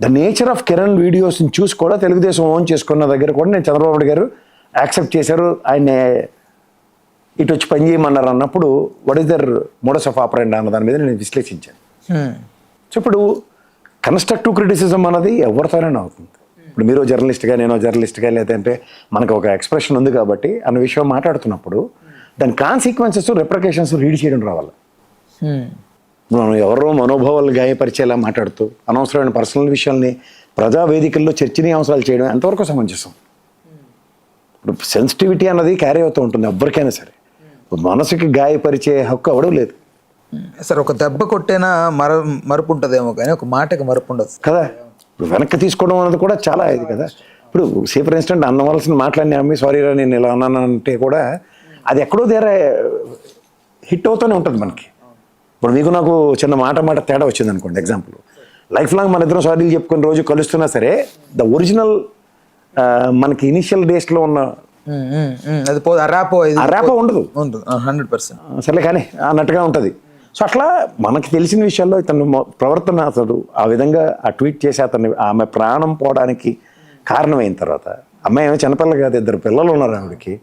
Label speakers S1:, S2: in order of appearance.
S1: The nature of Kiran వీడియోస్ని చూసి కూడా తెలుగుదేశం ఓన్ చేసుకున్న దగ్గర కూడా నేను చంద్రబాబు నాయుడు గారు యాక్సెప్ట్ చేశారు, ఆయన ఇటు వచ్చి పని చేయమన్నారు అన్నప్పుడు what is their modus of operandi అన్న దాని మీద నేను విశ్లేషించాను. సో ఇప్పుడు కన్స్ట్రక్టివ్ క్రిటిసిజం అన్నది ఎవరితోనైనా అవుతుంది. ఇప్పుడు మీరు జర్నలిస్ట్గా, నేను జర్నలిస్ట్గా, లేదంటే మనకు ఒక ఎక్స్ప్రెషన్ ఉంది కాబట్టి అన్న విషయం మాట్లాడుతున్నప్పుడు దాని కాన్సిక్వెన్సెస్, రిప్రికేషన్స్ రీడ్ చేయడం రావాలి. మనం ఎవరో మనోభావాలు గాయపరిచేలా మాట్లాడుతూ అనవసరమైన పర్సనల్ విషయాల్ని ప్రజావేదికల్లో చర్చనీయాంశాలు చేయడం ఎంతవరకు సమంజసం? ఇప్పుడు సెన్సిటివిటీ అన్నది క్యారీ అవుతూ ఉంటుంది ఎవరికైనా సరే. మనసుకి గాయపరిచే హక్కు అవడం లేదు
S2: సార్. ఒక దెబ్బ కొట్టేనా మరపు ఉంటుందేమో కానీ ఒక మాటకి మరపు ఉండదు
S1: కదా. ఇప్పుడు వెనక్కి తీసుకోవడం అన్నది కూడా చాలా ఇది కదా. ఇప్పుడు సే ఫర్ ఇన్స్టెంట్ అన్నవలసిన మాటలన్నీ అమ్మి సారీ రా నేను ఇలా అన్నానంటే కూడా అది ఎక్కడో దగ్గర హిట్ అవుతూనే ఉంటుంది మనకి. ఇప్పుడు మీకు నాకు చిన్న మాట తేడా వచ్చింది అనుకోండి, ఎగ్జాంపుల్ లైఫ్ లాంగ్ మన ఇద్దరం సారీలు చెప్పుకొని రోజు కలుస్తున్నా సరే ద ఒరిజినల్ మనకి ఇనిషియల్ డేస్లో ఉన్న
S2: అది ర్యాపో
S1: ఉండదు
S2: 100%.
S1: సరే కానీ అన్నట్టుగా ఉంటుంది. సో అట్లా మనకి తెలిసిన విషయాల్లో ఇతను ప్రవర్తన అతడు ఆ విధంగా ఆ ట్వీట్ చేసి అతన్ని ఆమె ప్రాణం పోవడానికి కారణమైన తర్వాత, అమ్మాయి ఏమో చిన్నపిల్ల కాదు, 2 పిల్లలు ఉన్నారు ఆవిడకి,